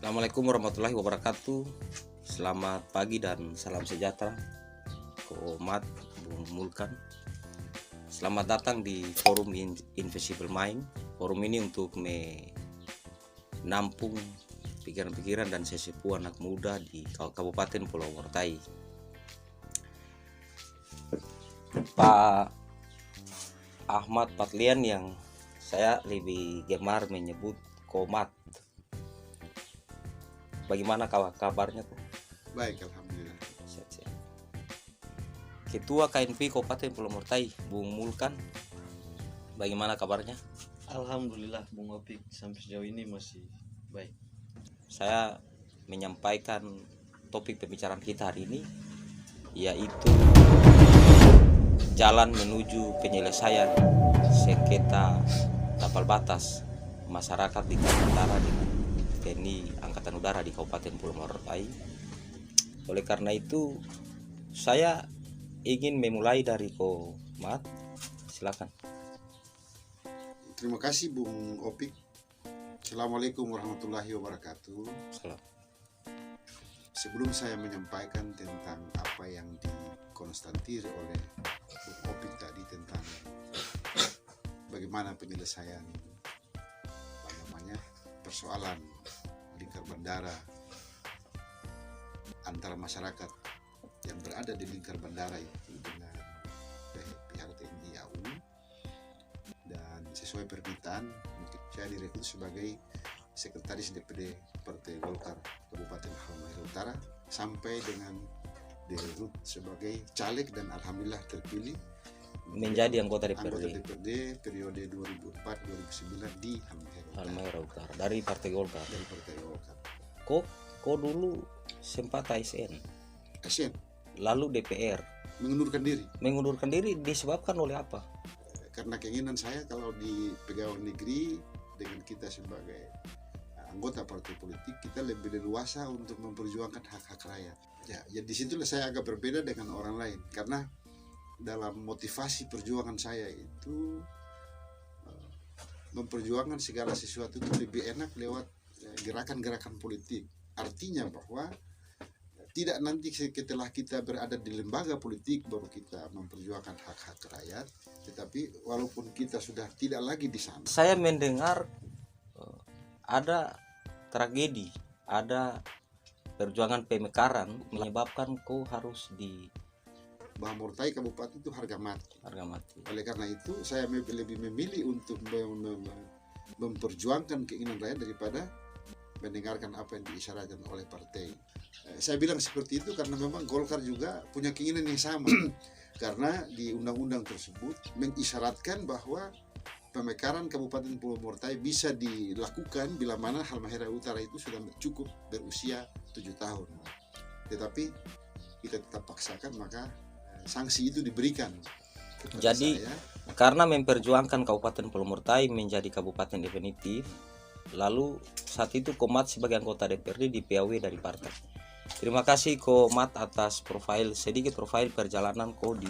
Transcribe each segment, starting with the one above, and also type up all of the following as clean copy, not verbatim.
Assalamualaikum warahmatullahi wabarakatuh. Selamat pagi dan salam sejahtera. Komat Bung Mulkan. Selamat datang di Forum Invisible Mind. Forum ini untuk menampung pikiran-pikiran dan sesepuh anak muda di Kabupaten Pulau Mortai. Pak Ahmad Patlian yang saya lebih gemar menyebut Komat. Bagaimana kabarnya tuh? Baik, alhamdulillah. Sehat-sehat. Ketua KNP Kabupaten Pulau Mortai, Bung Mulkan. Bagaimana kabarnya? Alhamdulillah, Bung Opik, sampai sejauh ini masih baik. Saya menyampaikan topik pembicaraan kita hari ini, yaitu jalan menuju penyelesaian sengketa tapal batas masyarakat di Kalimantan dengan TNI Angkatan Udara di Kabupaten Pulau Mortai. Oleh karena itu, saya ingin memulai dari Komat. Silakan. Terima kasih Bung Opik. Assalamualaikum warahmatullahi wabarakatuh. Salam. Sebelum saya menyampaikan tentang apa yang dikonstatir oleh Bung Opik tadi tentang bagaimana penyelesaian persoalan lingkar bandara antara masyarakat yang berada di lingkar bandara itu dengan pihak TNI AU, dan sesuai permintaan saya direkrut sebagai sekretaris DPD Partai Golkar Kabupaten Halmahera Utara sampai dengan direkrut sebagai caleg dan alhamdulillah terpilih menjadi anggota DPRD periode 2004-2009 di Halmahera Utara dari Partai Golkar. Kok dulu sempat ASN, lalu DPR mengundurkan diri disebabkan oleh apa? Karena keinginan saya kalau di pegawai negeri dengan kita sebagai anggota partai politik, kita lebih leluasa untuk memperjuangkan hak-hak rakyat. Ya disitulah saya agak berbeda dengan orang lain, karena dalam motivasi perjuangan saya itu memperjuangkan segala sesuatu itu lebih enak lewat gerakan-gerakan politik. Artinya bahwa tidak nanti setelah kita berada di lembaga politik baru kita memperjuangkan hak-hak rakyat, tetapi walaupun kita sudah tidak lagi di sana. Saya mendengar ada tragedi, ada perjuangan pemekaran menyebabkan kau harus di Mortai Kabupaten itu harga mati. Oleh karena itu saya lebih memilih untuk memperjuangkan keinginan rakyat daripada mendengarkan apa yang diisyaratkan oleh partai. Saya bilang seperti itu karena memang Golkar juga punya keinginan yang sama. Karena di undang-undang tersebut mengisyaratkan bahwa pemekaran Kabupaten Pulau Mortai bisa dilakukan bila mana Halmahera Utara itu sudah cukup berusia 7 tahun. Tetapi kita tetap paksakan, maka sanksi itu diberikan. Jadi karena memperjuangkan Kabupaten Pulau Mortai menjadi kabupaten definitif, lalu saat itu Komat sebagai anggota DPRD di PAW dari partai. Terima kasih Komat atas sedikit profil perjalanan kau di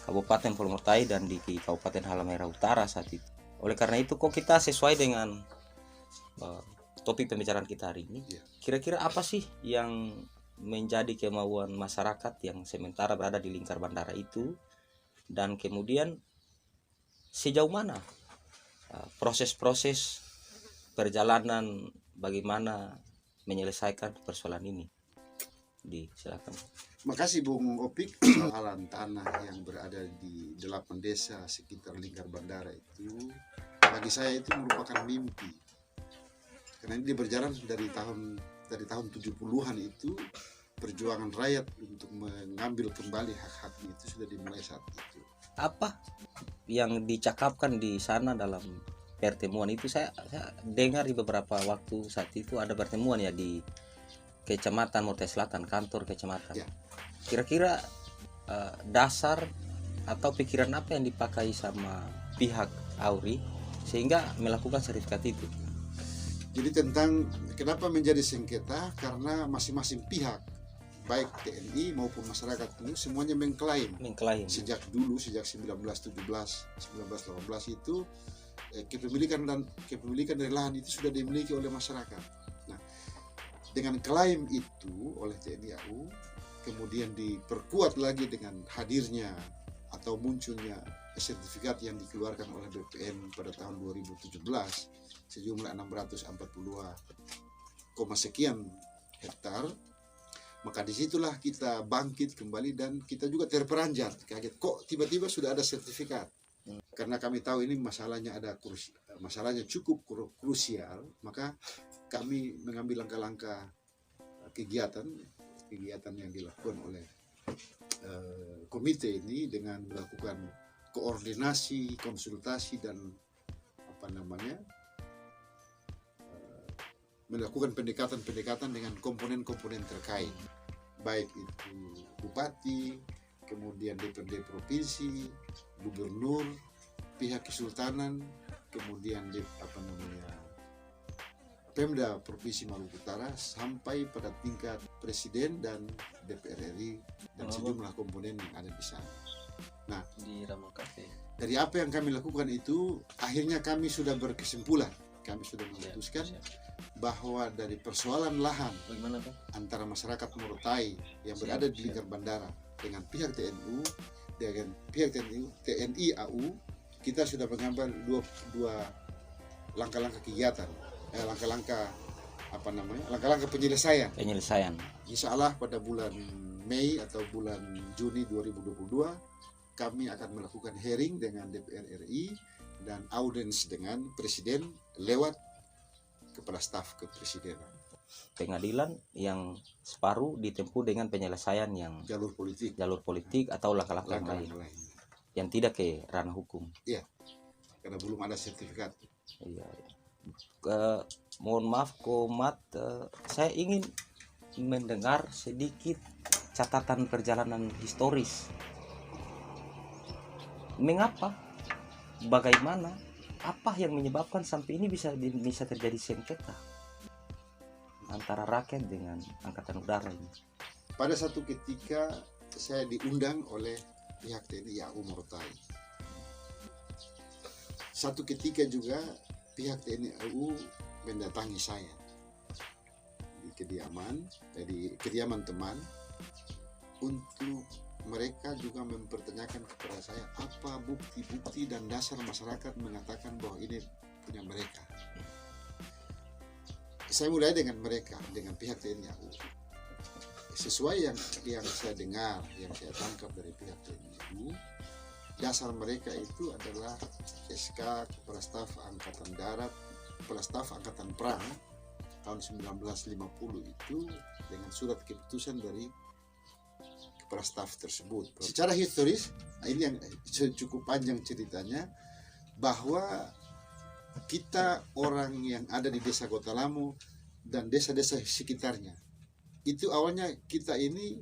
Kabupaten Pulau Mortai dan di Kabupaten Halmahera Utara saat itu. Oleh karena itu kok kita sesuai dengan topik pembicaraan kita hari ini. Kira-kira apa sih yang menjadi kemauan masyarakat yang sementara berada di lingkar bandara itu, dan kemudian sejauh mana proses-proses perjalanan bagaimana menyelesaikan persoalan ini? Silakan. Makasih Bung Opik. Persoalan tanah yang berada di 8 desa sekitar lingkar bandara itu bagi saya itu merupakan mimpi, karena ini berjalan dari tahun 70-an itu. Perjuangan rakyat untuk mengambil kembali hak-haknya itu sudah dimulai saat itu. Apa yang dicakapkan di sana dalam pertemuan itu? Saya dengar di beberapa waktu saat itu ada pertemuan ya di Kecamatan Mortai Selatan, kantor kecamatan. Kira-kira dasar atau pikiran apa yang dipakai sama pihak AURI sehingga melakukan sertifikat itu? Jadi tentang kenapa menjadi sengketa, karena masing-masing pihak baik TNI maupun masyarakat itu semuanya mengklaim sejak 1917, 1918 itu kepemilikan dari lahan itu sudah dimiliki oleh masyarakat. Nah, Dengan klaim itu oleh TNI AU, kemudian diperkuat lagi dengan hadirnya atau munculnya sertifikat yang dikeluarkan oleh BPN pada tahun 2017 sejumlah 642, sekian hektar. Maka disitulah kita bangkit kembali dan kita juga terperanjat, kaget kok tiba-tiba sudah ada sertifikat. Karena kami tahu ini masalahnya masalahnya cukup krusial, maka kami mengambil langkah-langkah kegiatan yang dilakukan oleh komite ini dengan melakukan koordinasi, konsultasi dan melakukan pendekatan dengan komponen-komponen terkait, baik itu bupati, kemudian DPRD provinsi, gubernur, pihak kesultanan, kemudian Pemda Provinsi Maluku Utara sampai pada tingkat presiden dan DPR RI dan sejumlah komponen yang ada di sana. Nah, di Rama Cafe. Dari apa yang kami lakukan itu, akhirnya kami sudah berkesimpulan, kami sudah memutuskan bahwa dari persoalan lahan antara masyarakat Morotai yang berada di lingkar bandara dengan pihak TNI AU, kita sudah mengambil dua langkah-langkah kegiatan, langkah-langkah penyelesaian. Insya Allah pada bulan Mei atau bulan Juni 2022 kami akan melakukan hearing dengan DPR RI dan audiens dengan Presiden lewat Kepala Staf Kepresidenan. Pengadilan yang separuh ditempuh dengan penyelesaian yang jalur politik atau langkah-langkah lain yang tidak ke ranah hukum. Iya, karena belum ada sertifikat. Iya. Mohon maaf Komat, saya ingin mendengar sedikit catatan perjalanan historis. Mengapa? Bagaimana? Apa yang menyebabkan sampai ini bisa terjadi sengketa antara rakyat dengan Angkatan Udara ini? Pada satu ketika saya diundang oleh pihak TNI AU Morotai. Satu ketika juga pihak TNI AU mendatangi saya di kediaman teman untuk mereka juga mempertanyakan kepada saya apa bukti-bukti dan dasar masyarakat mengatakan bahwa ini punya mereka. Saya mulai dengan mereka, dengan pihak TNI AU. Sesuai yang saya dengar, yang saya tangkap dari pihak TNI AU, dasar mereka itu adalah SK Kepala Staf Angkatan Darat, Kepala Staf Angkatan Perang tahun 1950 itu dengan surat keputusan dari Kepala Staf tersebut. Secara historis, ini yang cukup panjang ceritanya, bahwa kita orang yang ada di desa Kotalamu dan desa-desa sekitarnya, itu awalnya kita ini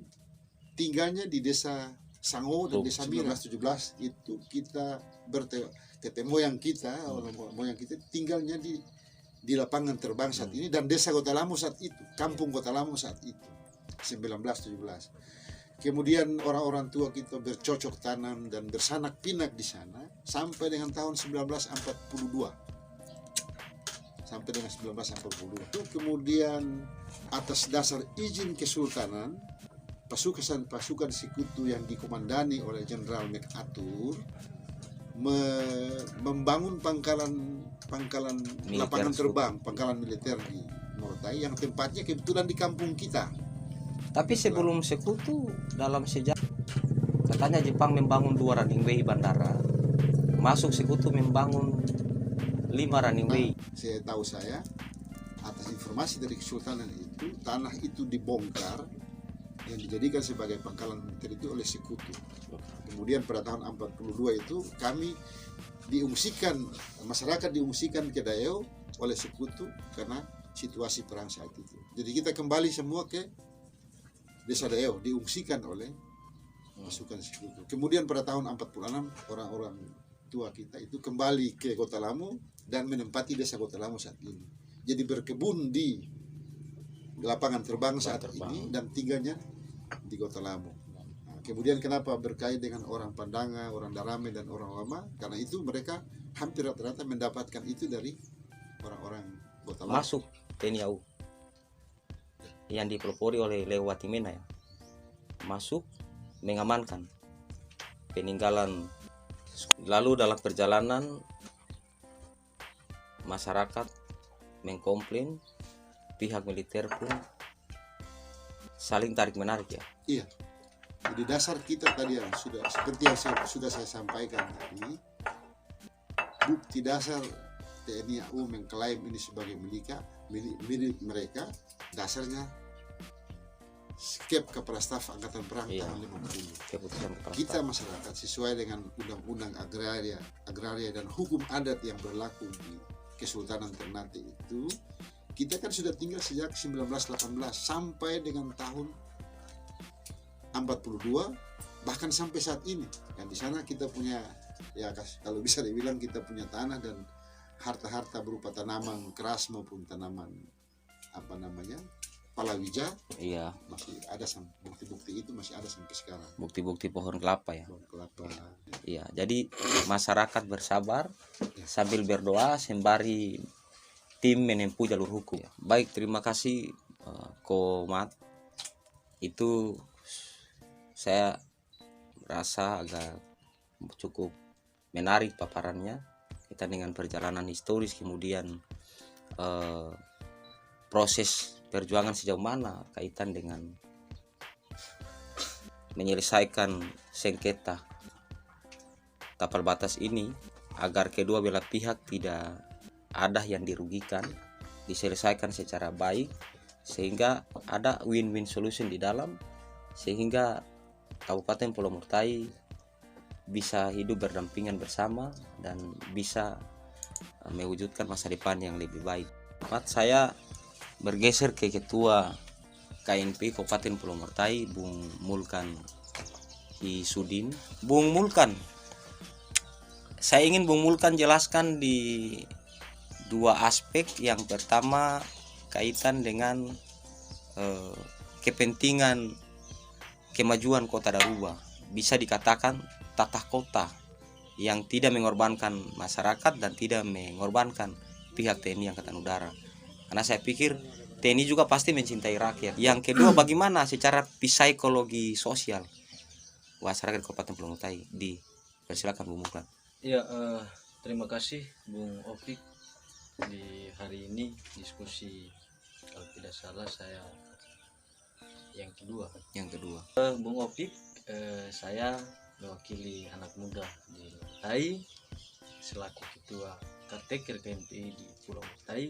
tinggalnya di desa Sango dan desa Mira. 1917 itu kita teteh moyang kita, moyang kita tinggalnya di lapangan terbang saat ini dan desa Kotalamu saat itu, kampung Kotalamu saat itu 1917. Kemudian orang-orang tua kita bercocok tanam dan bersanak pinak di sana sampai dengan tahun 1942. Itu kemudian atas dasar izin kesultanan, pasukan sekutu yang dikomandani oleh Jenderal MacArthur membangun pangkalan lapangan terbang, pangkalan militer di Morotai yang tempatnya kebetulan di kampung kita. Tapi sebelum sekutu, dalam sejarah katanya Jepang membangun 2 running way bandara, masuk sekutu membangun 5 running way. Saya atas informasi dari kesultanan itu, tanah itu dibongkar yang dijadikan sebagai pangkalan militer itu oleh sekutu. Kemudian pada tahun 42 itu kami masyarakat diungsikan ke Dayau oleh sekutu karena situasi perang saat itu. Jadi kita kembali semua ke desa Dayau, diungsikan oleh pasukan sekutu. Kemudian pada tahun 46 orang-orang tua kita itu kembali ke Kotalamu dan menempati desa Kotalamu saat ini. Jadi berkebun di lapangan terbang saat ini dan tinggalnya di Kotalamu. Nah, kemudian kenapa berkait dengan orang Pandanga, orang Darame dan orang Lama? Karena itu mereka hampir rata-rata mendapatkan itu dari orang-orang Kotalamu. Masuk TNI AU. yang dipelopori oleh Leo Watimena ya, masuk mengamankan peninggalan. Lalu dalam perjalanan masyarakat mengkomplain, pihak militer pun saling tarik menarik ya. Iya. Jadi dasar kita tadi yang sudah seperti yang sudah saya sampaikan tadi, bukti dasar TNI AU mengklaim ini sebagai milik mereka, dasarnya skep Kepala Staf Angkatan Perang tahun 50. Keputusan kepala Kita staf. masyarakat sesuai dengan undang-undang agraria dan hukum adat yang berlaku di Kesultanan Ternate itu, kita kan sudah tinggal sejak 1918 sampai dengan tahun 42, bahkan sampai saat ini. Dan di sana kita punya, ya kalau bisa dibilang kita punya tanah dan harta-harta berupa tanaman keras maupun tanaman palawija. Iya, Masih ada bukti-bukti itu masih ada sampai sekarang. bukti-bukti pohon kelapa ya. Pohon kelapa. Iya, jadi masyarakat bersabar Ya. sambil berdoa sembari tim menempuh jalur hukum. Ya. Baik, terima kasih Komat. Itu saya rasa agak cukup menarik paparannya. Kita dengan perjalanan historis, kemudian proses perjuangan sejauh mana kaitan dengan menyelesaikan sengketa tapal batas ini agar kedua belah pihak tidak ada yang dirugikan, diselesaikan secara baik sehingga ada win-win solution di dalam, sehingga Kabupaten Pulau Murtai bisa hidup berdampingan bersama dan bisa mewujudkan masa depan yang lebih baik. Saya bergeser ke Ketua KNP Kabupaten Pulau Murtai, Bung Mulkan Isudin. Bung Mulkan, saya ingin Bung Mulkan jelaskan di dua aspek. Yang pertama kaitan dengan kepentingan kemajuan Kota Daruba, bisa dikatakan tata kota yang tidak mengorbankan masyarakat dan tidak mengorbankan pihak TNI Angkatan Udara. Karena saya pikir TNI juga pasti mencintai rakyat. Yang kedua, bagaimana secara psikologi sosial masyarakat Kabupaten Pulau Murtai. Persilakan Bung Mulkan. Ya, terima kasih Bung Opik. Di hari ini diskusi, kalau tidak salah saya yang kedua. Bung Opik, saya mewakili anak muda di Murtai selaku ketua Karteker KMPI di Pulau Murtai.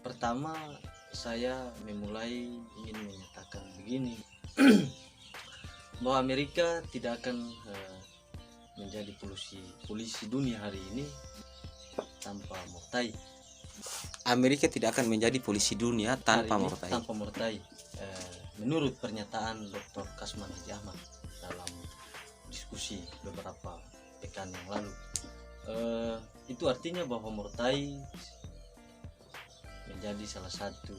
Pertama saya memulai ingin menyatakan begini, bahwa Amerika tidak akan menjadi polisi dunia hari ini tanpa Murtai. Amerika tidak akan menjadi polisi dunia tanpa Murtai. Tanpa Murtai. Menurut pernyataan Dr. Kasman Haji Ahmad dalam diskusi beberapa pekan yang lalu, itu artinya bahwa Murtai menjadi salah satu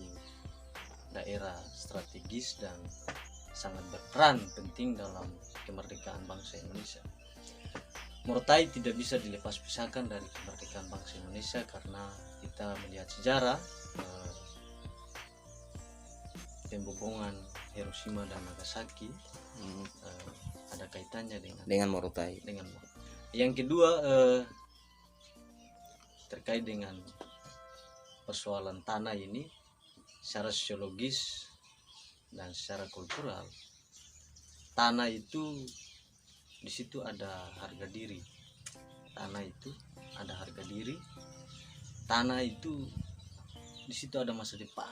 daerah strategis dan sangat berperan penting dalam kemerdekaan bangsa Indonesia. Murtai tidak bisa dilepas pisahkan dari kemerdekaan bangsa Indonesia karena kita melihat sejarah pembombongan Hiroshima dan Nagasaki ada kaitannya dengan Murtai. Yang kedua, terkait dengan persoalan tanah ini secara sosiologis dan secara kultural, tanah itu di situ ada harga diri. Tanah itu ada harga diri. Tanah itu di situ ada masa depan.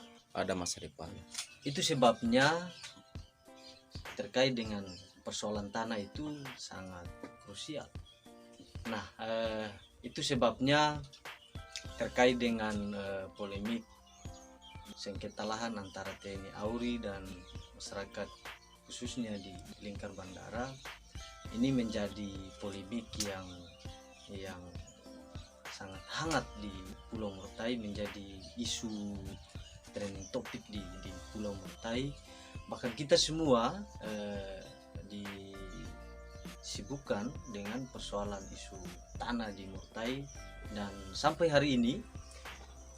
Itu sebabnya terkait dengan persoalan tanah itu sangat krusial. Nah, itu sebabnya terkait dengan polemik sengketa lahan antara TNI AURI dan masyarakat khususnya di lingkar bandara, ini menjadi polemik yang sangat hangat di Pulau Murtai, menjadi isu trending topik di Pulau Murtai. Bahkan kita semua disibukkan dengan persoalan isu tanah di Murtai, dan sampai hari ini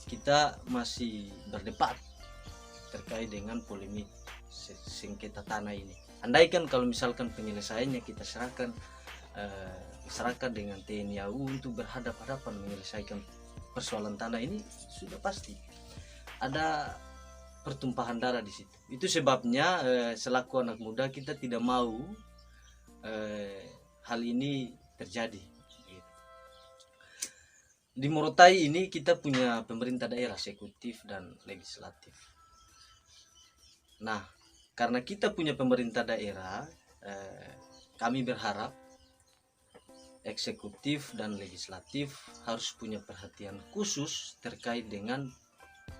kita masih berdebat terkait dengan polemik sengketa tanah ini. Andaikan kalau misalkan penyelesaiannya kita serahkan masyarakat dengan TNI AU untuk berhadapan-hadapan menyelesaikan persoalan tanah ini, sudah pasti ada pertumpahan darah di situ. Itu sebabnya selaku anak muda kita tidak mau hal ini terjadi. Di Morotai ini kita punya pemerintah daerah, eksekutif dan legislatif. Nah, karena kita punya pemerintah daerah, kami berharap eksekutif dan legislatif harus punya perhatian khusus terkait dengan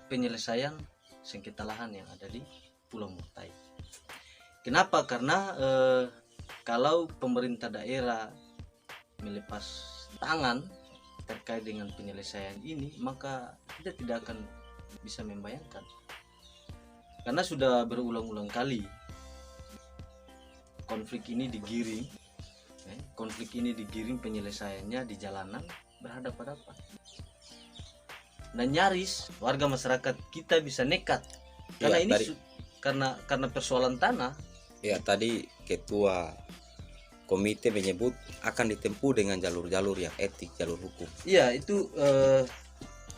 penyelesaian sengketa lahan yang ada di Pulau Morotai. Kenapa? Karena kalau pemerintah daerah melepas tangan terkait dengan penyelesaian ini, maka kita tidak akan bisa membayangkan. Karena sudah berulang-ulang kali konflik ini digiring, penyelesaiannya di jalanan berhadapan-hadapan. Dan nyaris warga masyarakat kita bisa nekat karena ini karena persoalan tanah. Ya, tadi ketua komite menyebut akan ditempuh dengan jalur-jalur yang etik, jalur hukum. Iya, itu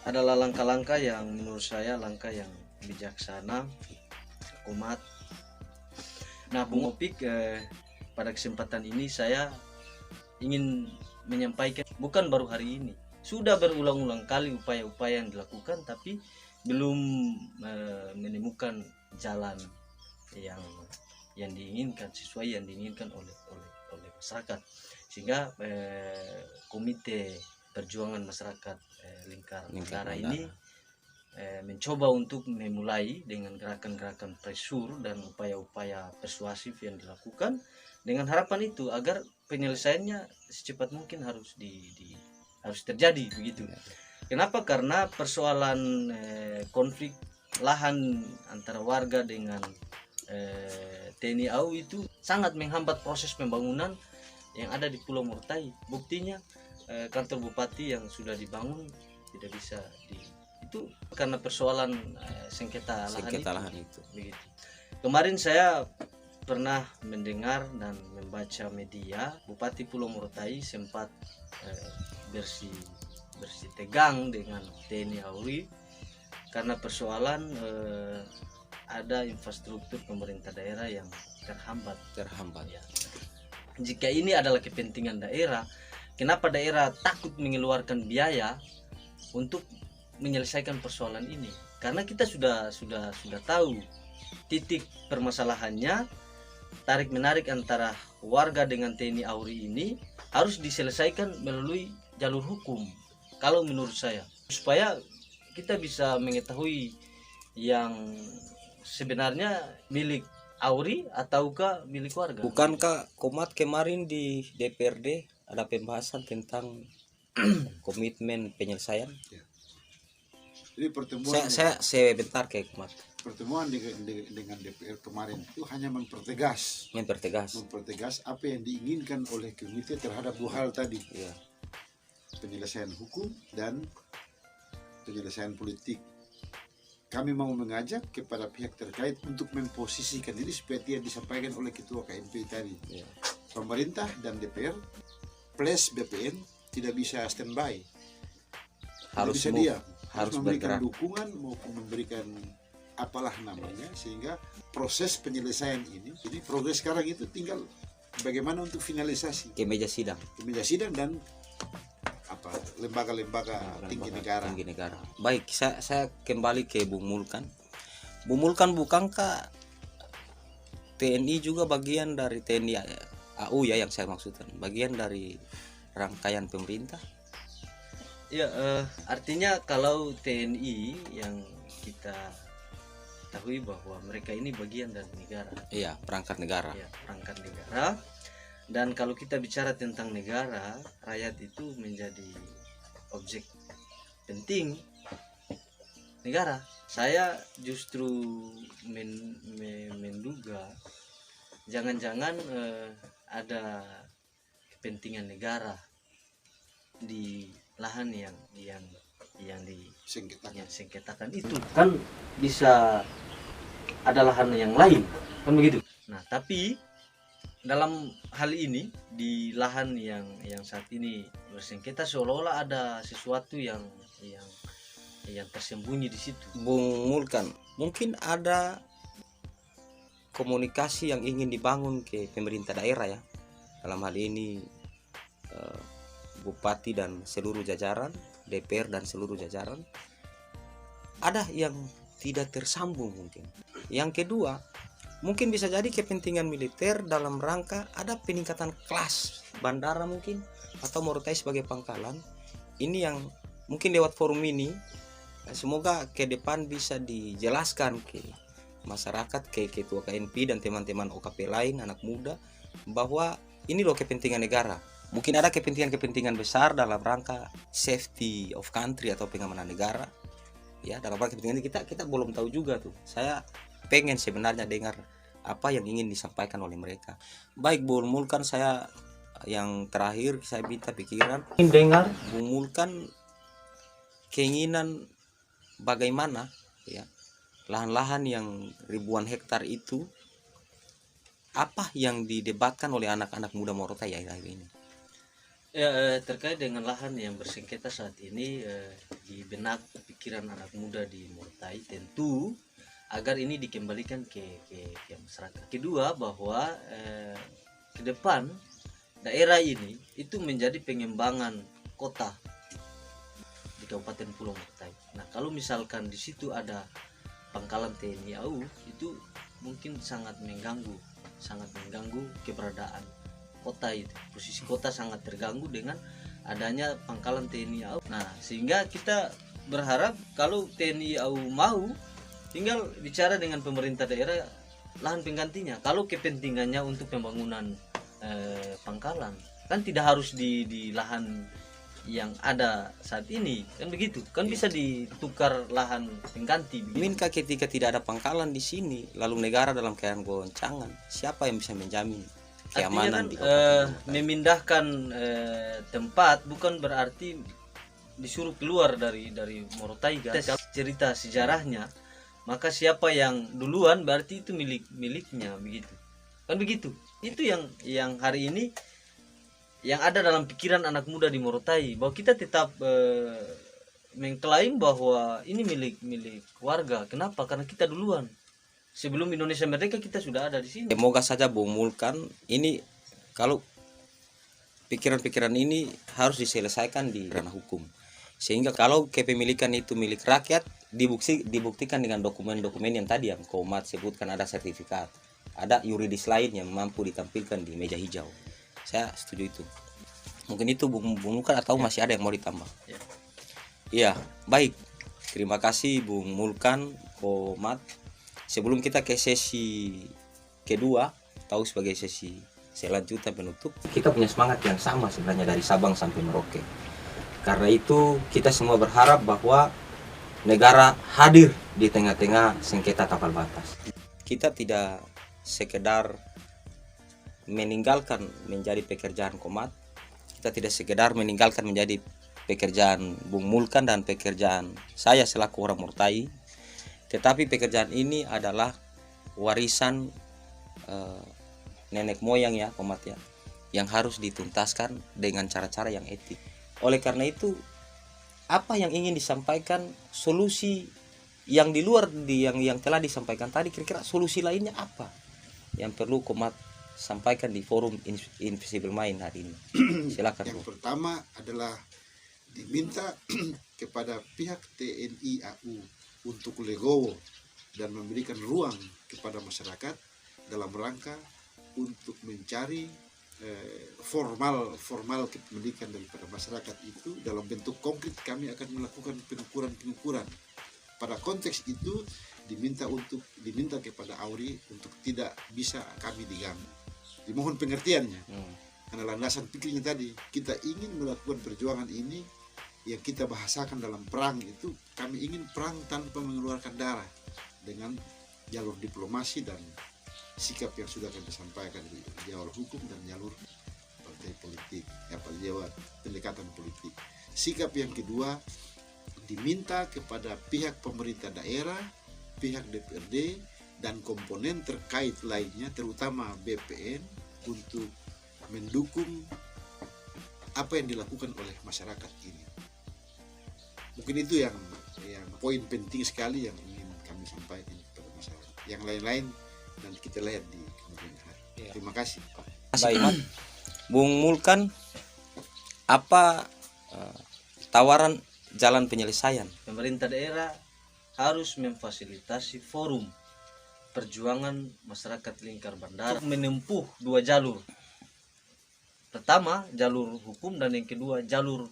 adalah langkah-langkah yang menurut saya langkah yang bijaksana, umat. Nah, Bung Opik, pada kesempatan ini saya ingin menyampaikan, bukan baru hari ini, sudah berulang-ulang kali upaya-upaya yang dilakukan, tapi belum menemukan jalan yang diinginkan, sesuai yang diinginkan oleh masyarakat, sehingga komite perjuangan masyarakat lingkar negara ini mencoba untuk memulai dengan gerakan-gerakan pressure dan upaya-upaya persuasif yang dilakukan, dengan harapan itu agar penyelesaiannya secepat mungkin harus terjadi begitu. Kenapa? Karena persoalan konflik lahan antara warga dengan TNI AU itu sangat menghambat proses pembangunan yang ada di Pulau Morotai. Buktinya kantor bupati yang sudah dibangun tidak bisa itu karena persoalan sengketa lahan itu. Begitu. Kemarin saya pernah mendengar dan membaca media, Bupati Pulau Morotai sempat bersih tegang dengan TNI AU karena persoalan ada infrastruktur pemerintah daerah yang terhambat ya. Jika ini adalah kepentingan daerah, kenapa daerah takut mengeluarkan biaya untuk menyelesaikan persoalan ini? Karena kita sudah tahu titik permasalahannya, tarik menarik antara warga dengan TNI AU ini harus diselesaikan melalui jalur hukum. Kalau menurut saya, supaya kita bisa mengetahui yang sebenarnya milik AURI ataukah milik warga. Bukankah Komat kemarin di DPRD ada pembahasan tentang komitmen penyelesaian? Ya. Jadi pertemuan saya sebentar ke Komat. Pertemuan dengan DPR kemarin itu hanya mempertegas apa yang diinginkan oleh komite terhadap dua hal tadi, ya. Penyelesaian hukum dan penyelesaian politik. Kami mau mengajak kepada pihak terkait untuk memposisikan diri seperti yang disampaikan oleh Ketua KNP tadi, ya. Pemerintah dan DPR plus BPN tidak bisa standby, harus memberikan bergerak, dukungan maupun memberikan apalah namanya, sehingga proses penyelesaian ini, jadi progres sekarang itu tinggal bagaimana untuk finalisasi ke meja sidang dan lembaga-lembaga tinggi negara. Baik, saya kembali ke Bung Mulkan. Bung Mulkan, bukankah TNI juga bagian dari TNI AU ya, yang saya maksudkan, bagian dari rangkaian pemerintah? Ya, artinya kalau TNI yang kita ketahui bahwa mereka ini bagian dari negara. Iya, perangkat negara. Ya, perangkat negara. Dan kalau kita bicara tentang negara, rakyat itu menjadi objek penting negara. Saya justru menduga jangan-jangan ada kepentingan negara di lahan yang disengketakan itu. Kan bisa ada lahan yang lain, kan begitu. Nah, tapi dalam hal ini di lahan yang saat ini bersengketa seolah-olah ada sesuatu yang tersembunyi di situ. Bung Mulkan, mungkin ada komunikasi yang ingin dibangun ke pemerintah daerah ya, dalam hal ini Bupati dan seluruh jajaran, DPR dan seluruh jajaran, ada yang tidak tersambung mungkin. Yang kedua, mungkin bisa jadi kepentingan militer dalam rangka ada peningkatan kelas bandara mungkin, atau Morotai sebagai pangkalan. Ini yang mungkin lewat forum ini, semoga ke depan bisa dijelaskan ke masyarakat, ke ketua KNP dan teman-teman OKP lain, anak muda, bahwa ini loh kepentingan negara. Mungkin ada kepentingan-kepentingan besar dalam rangka safety of country atau pengamanan negara. Ya, dalam rangka kepentingan kita belum tahu juga tuh. Saya pengen sebenarnya dengar apa yang ingin disampaikan oleh mereka. Baik Bung Mulkan, saya yang terakhir saya minta pikiran ingin dengar Bung Mulkan keinginan bagaimana ya lahan-lahan yang ribuan hektar itu, apa yang didebatkan oleh anak-anak muda Morotai akhir-akhir ini. Ya, terkait dengan lahan yang bersengketa saat ini, di benak pikiran anak muda di Morotai tentu agar ini dikembalikan ke masyarakat. Kedua, bahwa ke depan daerah ini itu menjadi pengembangan kota di Kabupaten Pulau Morotai. Nah, kalau misalkan di situ ada pangkalan TNI AU, itu mungkin sangat mengganggu keberadaan kota itu. Posisi kota sangat terganggu dengan adanya pangkalan TNI AU. Nah, sehingga kita berharap kalau TNI AU mau, tinggal bicara dengan pemerintah daerah lahan penggantinya. Kalau kepentingannya untuk pembangunan pangkalan, kan tidak harus di lahan yang ada saat ini, kan begitu, kan bisa ditukar lahan pengganti. Minka ketika tidak ada pangkalan di sini, lalu negara dalam keadaan goncangan, siapa yang bisa menjamin keamanan? Artinya kan, memindahkan tempat bukan berarti disuruh keluar dari Morotai, guys. Cerita sejarahnya, maka siapa yang duluan berarti itu miliknya, begitu, kan begitu. Itu yang hari ini yang ada dalam pikiran anak muda di Morotai, bahwa kita tetap mengklaim bahwa ini milik warga. Kenapa? Karena kita duluan. Sebelum Indonesia merdeka kita sudah ada di sini. Semoga saja Bung Mulkan ini, kalau pikiran-pikiran ini harus diselesaikan di ranah hukum, sehingga kalau kepemilikan itu milik rakyat dibuktikan dengan dokumen-dokumen yang tadi yang Komat sebutkan, ada sertifikat, ada yuridis lain yang mampu ditampilkan di meja hijau. Saya setuju itu. Mungkin itu Bung Mulkan, atau masih ada yang mau ditambah? Iya, baik. Terima kasih Bung Mulkan, Komat. Sebelum kita ke sesi kedua, tahu sebagai sesi selanjutnya penutup, kita punya semangat yang sama sebenarnya dari Sabang sampai Merauke. Karena itu kita semua berharap bahwa negara hadir di tengah-tengah sengketa tapal batas. Kita tidak sekedar meninggalkan menjadi pekerjaan Komat, kita tidak sekedar meninggalkan menjadi pekerjaan Bung Mulkan dan pekerjaan saya selaku orang Morotai, tetapi pekerjaan ini adalah warisan nenek moyang ya Komat ya, yang harus dituntaskan dengan cara-cara yang etik. Oleh karena itu, apa yang ingin disampaikan, solusi yang di luar yang telah disampaikan tadi, kira-kira solusi lainnya apa yang perlu Komat sampaikan di forum Invisible Mind hari ini? Silakan. Yang pertama adalah diminta kepada pihak TNI AU untuk legowo dan memberikan ruang kepada masyarakat dalam rangka untuk mencari formal kepemilikan daripada masyarakat itu dalam bentuk konkret. Kami akan melakukan pengukuran. Pada konteks itu diminta kepada Auri untuk tidak bisa kami diganggu. Dimohon pengertiannya. Karena landasan pikirnya tadi, kita ingin melakukan perjuangan ini yang kita bahasakan dalam perang itu, kami ingin perang tanpa mengeluarkan darah, dengan jalur diplomasi dan sikap yang sudah kami sampaikan di jalur hukum dan jalur partai politik, jalur pendekatan politik. Sikap yang kedua, diminta kepada pihak pemerintah daerah, pihak DPRD dan komponen terkait lainnya terutama BPN untuk mendukung apa yang dilakukan oleh masyarakat ini. Mungkin itu yang poin penting sekali yang ingin kami sampaikan kepada masyarakat. Yang lain-lain nanti kita lihat di kemudian hari. Terima kasih. Baik, Bung Mulkan, apa tawaran jalan penyelesaian? Pemerintah daerah harus memfasilitasi forum perjuangan masyarakat lingkar bandara menempuh dua jalur. Pertama, jalur hukum, dan yang kedua, jalur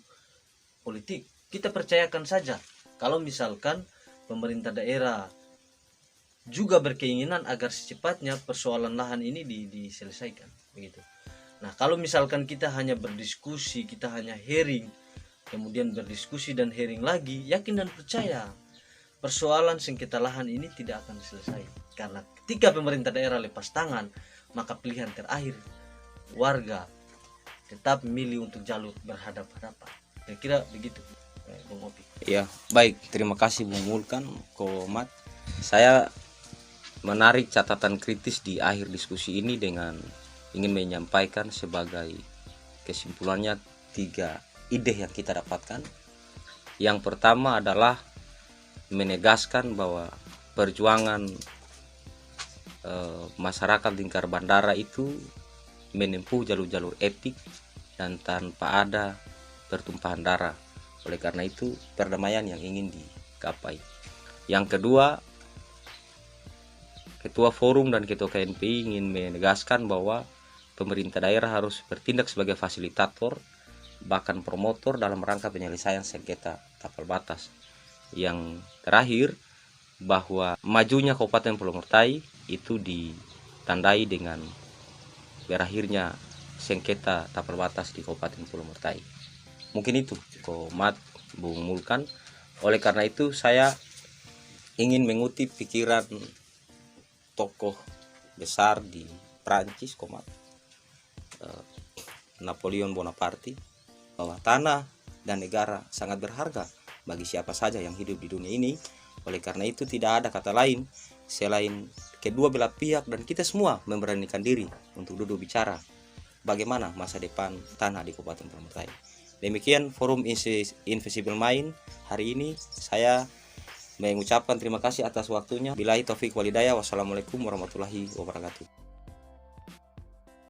politik. Kita percayakan saja kalau misalkan pemerintah daerah juga berkeinginan agar secepatnya persoalan lahan ini diselesaikan, begitu. Nah, kalau misalkan kita hanya berdiskusi, kita hanya hearing, kemudian berdiskusi dan hearing lagi, yakin dan percaya persoalan sengketa lahan ini tidak akan selesai. Karena ketika pemerintah daerah lepas tangan, maka pilihan terakhir warga tetap memilih untuk jalur berhadap-hadapan. Kira-kira begitu, Bung Opi. Ya, baik. Terima kasih Bung Mulkan, Komat. Saya menarik catatan kritis di akhir diskusi ini dengan ingin menyampaikan sebagai kesimpulannya 3 ide yang kita dapatkan. Yang pertama adalah menegaskan bahwa perjuangan masyarakat lingkar bandara itu menempuh jalur-jalur etik dan tanpa ada pertumpahan darah. Oleh karena itu perdamaian yang ingin digapai. Yang kedua, Ketua Forum dan Ketua KNPI ingin menegaskan bahwa pemerintah daerah harus bertindak sebagai fasilitator bahkan promotor dalam rangka penyelesaian sengketa tapal batas. Yang terakhir, bahwa majunya Kabupaten Pulau Mortai itu ditandai dengan berakhirnya sengketa tapal batas di Kabupaten Pulau Mortai. Mungkin itu Komat, Bung Mulkan. Oleh karena itu saya ingin mengutip pikiran tokoh besar di Prancis, Komat, Napoleon Bonaparte, bahwa tanah dan negara sangat berharga bagi siapa saja yang hidup di dunia ini. Oleh karena itu tidak ada kata lain selain kedua belah pihak dan kita semua memberanikan diri untuk duduk bicara bagaimana masa depan tanah di Kabupaten Pulau Mortai. Demikian forum Invisible Mind hari ini. Saya mengucapkan terima kasih atas waktunya. Billahi taufik walhidayah. Wassalamualaikum warahmatullahi wabarakatuh.